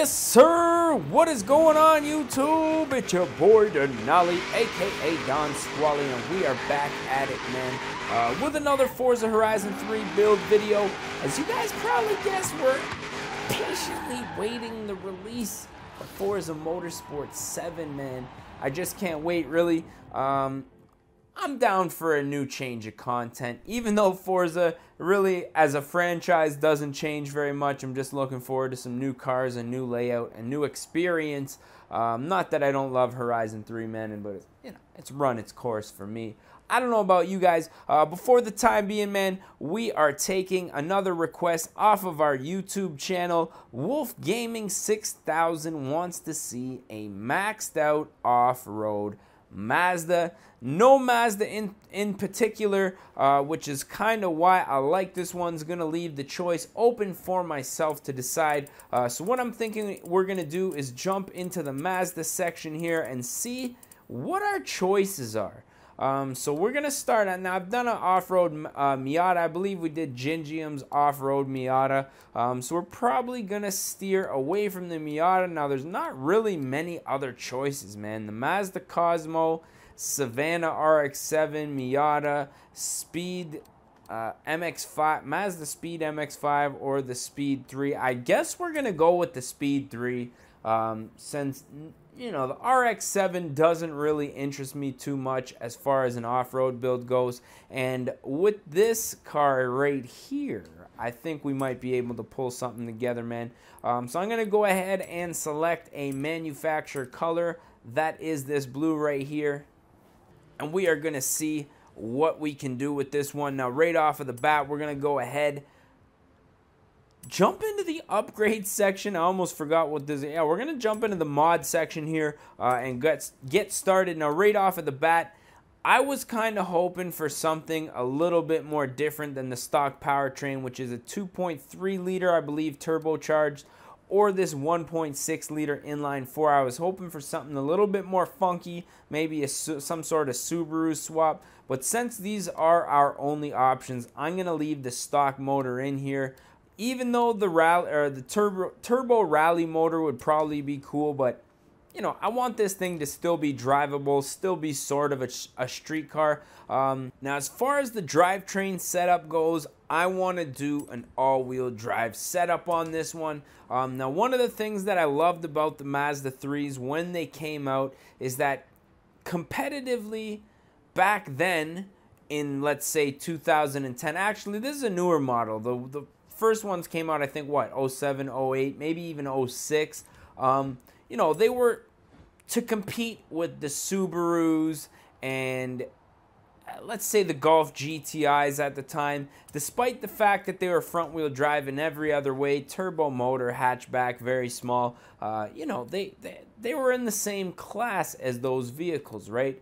Yes, sir. What is going on, YouTube? It's your boy Denali, aka Don Squally, and we are back at it, man, with another Forza Horizon 3 build video. As you guys probably guessed, we're patiently waiting the release of Forza Motorsport 7, man. I just can't wait, really. I'm down for a new change of content. Even though Forza really, as a franchise, doesn't change very much, I'm just looking forward to some new cars, a new layout, a new experience. Not that I don't love Horizon 3, man, but it's run its course for me. I don't know about you guys. Before the time being, man, we are taking another request off of our YouTube channel. Wolf Gaming 6000 wants to see a maxed out off-road Mazda. No Mazda in particular, which is kind of why I like this one's going to leave the choice open for myself to decide. So what I'm thinking we're going to do is jump into the Mazda section here and see what our choices are. So we're going to start on, now I've done an off-road Miata. I believe we did Gingium's off-road Miata. So we're probably going to steer away from the Miata. Now there's not really many other choices, man. The Mazda Cosmo, Savannah RX-7, Miata, Speed MX-5, Mazda Speed MX-5, or the Speed 3. I guess we're going to go with the Speed 3 since, you know, the RX-7 doesn't really interest me too much as far as an off-road build goes. And with this car right here, I think we might be able to pull something together, man. So I'm going to go ahead and select a manufacturer color. That is this blue right here. And we are going to see what we can do with this one. Now, right off of the bat, we're going to go ahead, jump into the upgrade section. I almost forgot what this is. Yeah, we're going to jump into the mod section here and get started. Now, right off of the bat, I was kind of hoping for something a little bit more different than the stock powertrain, which is a 2.3 liter, I believe, turbocharged, or this 1.6 liter inline 4. I was hoping for something a little bit more funky, maybe some sort of Subaru swap. But since these are our only options, I'm going to leave the stock motor in here. Even though the turbo rally motor would probably be cool, but you know, I want this thing to still be drivable, still be sort of a street car. Now, as far as the drivetrain setup goes, I want to do an all-wheel drive setup on this one. Now, one of the things that I loved about the Mazda 3s when they came out is that competitively back then in, let's say, 2010, actually, this is a newer model. The first ones came out, I think, what, 07, 08, maybe even 06. You know, they were to compete with the Subarus and let's say the Golf GTIs at the time, despite the fact that they were front-wheel drive in every other way, turbo motor, hatchback, very small. You know, they were in the same class as those vehicles, right?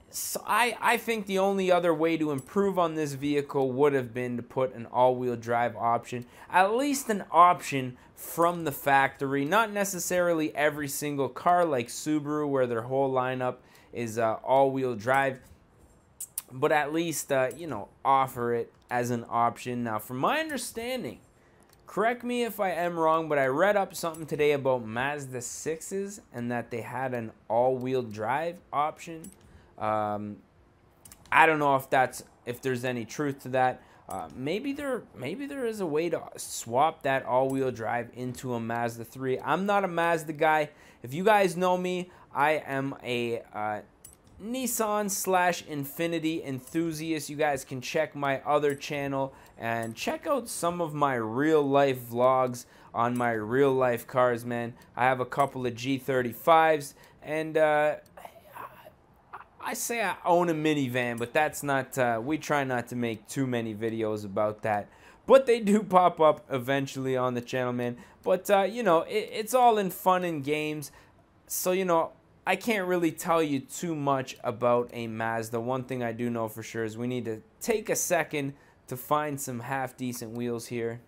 So I think the only other way to improve on this vehicle would have been to put an all-wheel drive option, at least an option from the factory, not necessarily every single car like Subaru where their whole lineup is all-wheel drive, but at least, you know, offer it as an option. Now, from my understanding, correct me if I am wrong, but I read up something today about Mazda 6s and that they had an all-wheel drive option. I don't know if there's any truth to that. Maybe there is a way to swap that all-wheel drive into a Mazda 3. I'm not a Mazda guy. If you guys know me, I am a Nissan/Infiniti enthusiast. You guys can check my other channel and check out some of my real-life vlogs on my real-life cars, man. I have a couple of G35s, and I say I own a minivan, but that's not, we try not to make too many videos about that. But they do pop up eventually on the channel, man. But, you know, it's all in fun and games. So, you know, I can't really tell you too much about a Mazda. One thing I do know for sure is we need to take a second to find some half-decent wheels here.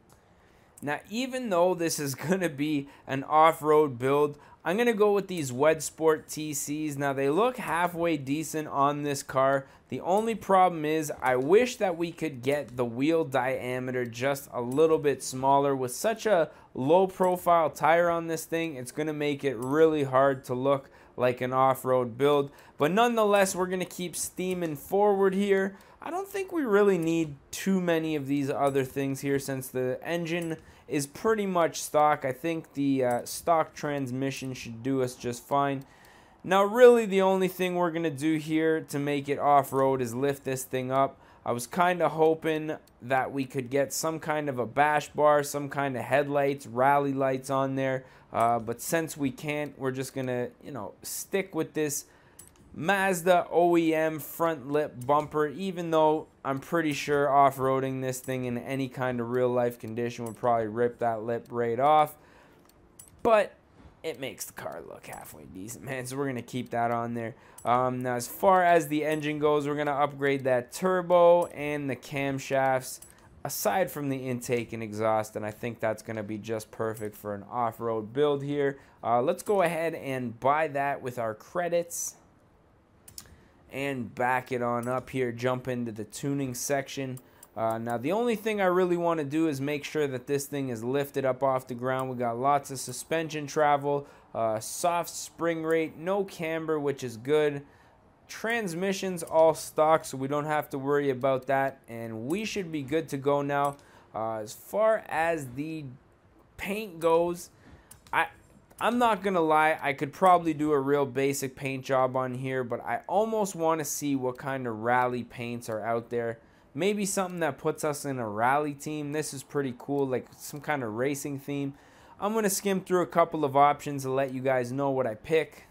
Now, even though this is going to be an off-road build, I'm going to go with these Wed Sport TCs. Now, they look halfway decent on this car. The only problem is I wish that we could get the wheel diameter just a little bit smaller. With such a low profile tire on this thing, it's going to make it really hard to look like an off-road build. But nonetheless, we're going to keep steaming forward here. I don't think we really need too many of these other things here since the engine is pretty much stock. I think the stock transmission should do us just fine. Now really the only thing we're going to do here to make it off-road is lift this thing up. I was kind of hoping that we could get some kind of a bash bar, some kind of headlights, rally lights on there. But since we can't, we're just going to, stick with this Mazda OEM front lip bumper, even though I'm pretty sure off-roading this thing in any kind of real life condition would probably rip that lip right off. But it makes the car look halfway decent, man, so we're going to keep that on there. Now, as far as the engine goes, we're going to upgrade that turbo and the camshafts, aside from the intake and exhaust, and I think that's going to be just perfect for an off-road build here. Let's go ahead and buy that with our credits and back it on up here, jump into the tuning section. Now the only thing I really want to do is make sure that this thing is lifted up off the ground. We got lots of suspension travel, soft spring rate, no camber, which is good. Transmissions all stock, so we don't have to worry about that, and we should be good to go now. As far as the paint goes, I'm not gonna lie, I could probably do a real basic paint job on here, but I almost want to see what kind of rally paints are out there. Maybe something that puts us in a rally team. This is pretty cool, like some kind of racing theme. I'm gonna skim through a couple of options to let you guys know what I pick.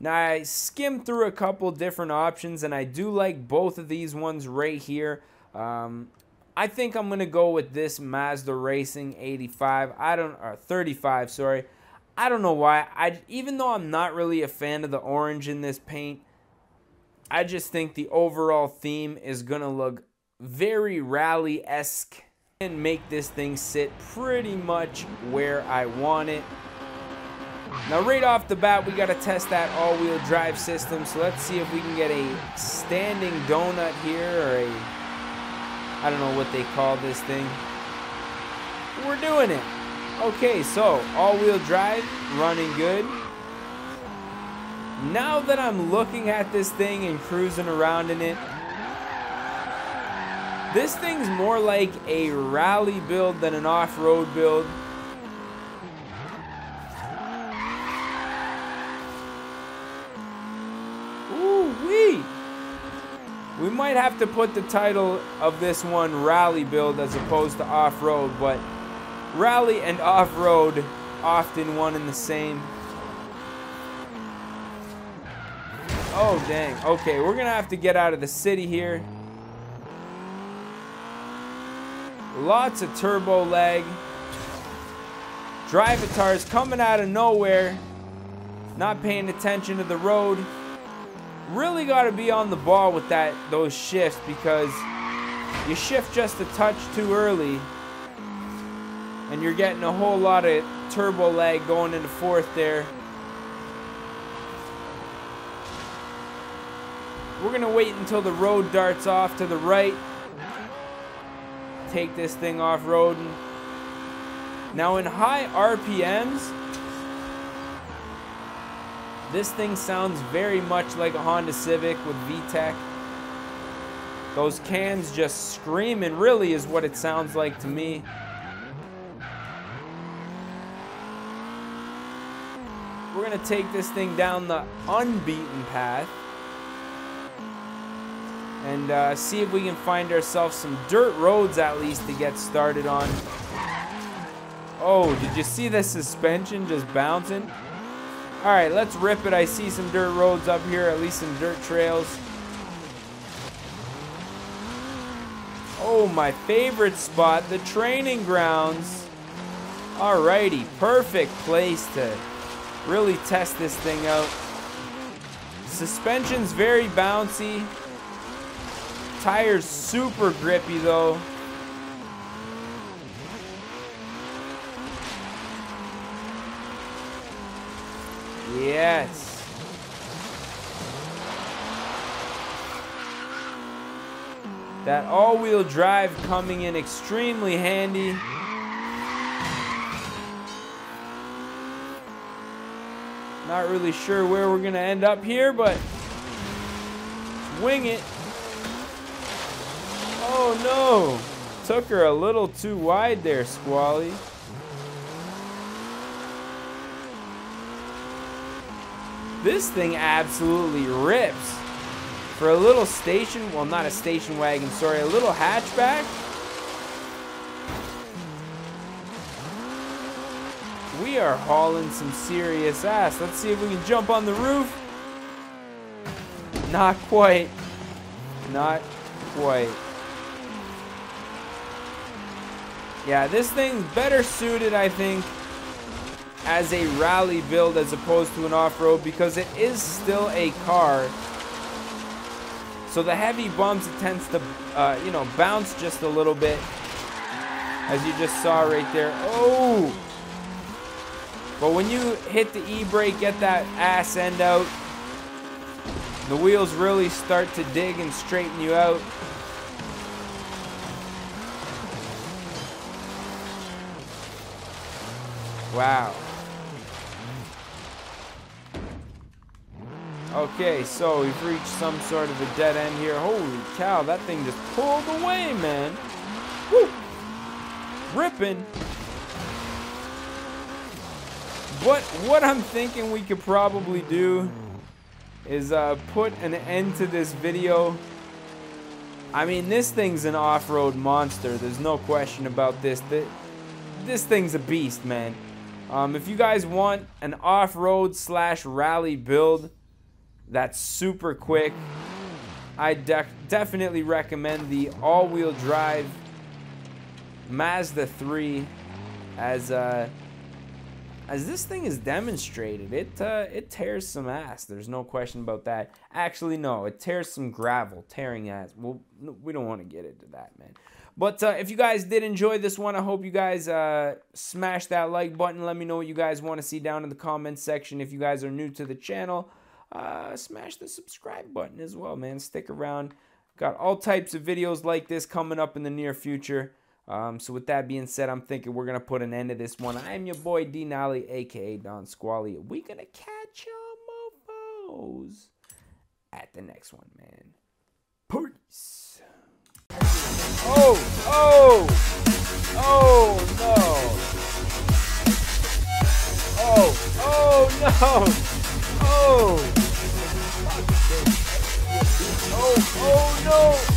Now, I skimmed through a couple different options, and I do like both of these ones right here. I think I'm gonna go with this Mazda Racing 85. Or 35, sorry. I don't know why. Even though I'm not really a fan of the orange in this paint, I just think the overall theme is going to look very rally-esque and make this thing sit pretty much where I want it. Now, right off the bat, we got to test that all-wheel drive system. So let's see if we can get a standing donut here, or I don't know what they call this thing. We're doing it. Okay, so all-wheel drive, running good. Now that I'm looking at this thing and cruising around in it, this thing's more like a rally build than an off-road build. Ooh-wee! We might have to put the title of this one rally build as opposed to off-road, but rally and off-road often one and the same. Oh, dang. Okay, we're going to have to get out of the city here. Lots of turbo lag. Drivatars coming out of nowhere. Not paying attention to the road. Really got to be on the ball with those shifts, because you shift just a touch too early and you're getting a whole lot of turbo lag going into fourth there. We're going to wait until the road darts off to the right. Take this thing off-roading. Now in high RPMs, this thing sounds very much like a Honda Civic with VTEC. Those cans just screaming really is what it sounds like to me. We're going to take this thing down the unbeaten path and see if we can find ourselves some dirt roads at least to get started on. Oh, did you see the suspension just bouncing? All right, let's rip it. I see some dirt roads up here, at least some dirt trails. Oh, my favorite spot, the training grounds. Alrighty, perfect place to really test this thing out. Suspension's very bouncy. Tires super grippy though. Yes. That all-wheel drive coming in extremely handy. Not really sure where we're gonna end up here, but wing it. Oh no! Took her a little too wide there, Squally. This thing absolutely rips. For a little station, well, not a station wagon, sorry, a little hatchback. We are hauling some serious ass. Let's see if we can jump on the roof. Not quite. Not quite. Yeah, this thing's better suited, I think, as a rally build as opposed to an off-road, because it is still a car. So the heavy bumps, it tends to, you know, bounce just a little bit, as you just saw right there. Oh! But when you hit the e-brake, get that ass end out, the wheels really start to dig and straighten you out. Wow. Okay, so we've reached some sort of a dead end here. Holy cow, that thing just pulled away, man. Woo! Ripping. What I'm thinking we could probably do is put an end to this video. I mean, this thing's an off-road monster. There's no question about this. This thing's a beast, man. If you guys want an off-road / rally build that's super quick, I definitely recommend the all-wheel drive Mazda 3 as this thing is demonstrated. It tears some ass. There's no question about that. Actually, no, it tears some gravel, tearing ass. Well, we don't want to get into that, man. But if you guys did enjoy this one, I hope you guys smash that like button. Let me know what you guys want to see down in the comments section. If you guys are new to the channel, smash the subscribe button as well, man. Stick around. Got all types of videos like this coming up in the near future. So with that being said, I'm thinking we're going to put an end to this one. I am your boy, D Nolly, a.k.a. Don Squally. We going to catch y'all mofos at the next one, man. Peace. Oh, oh, oh, no. Oh, oh, no. Oh. Oh, oh, no.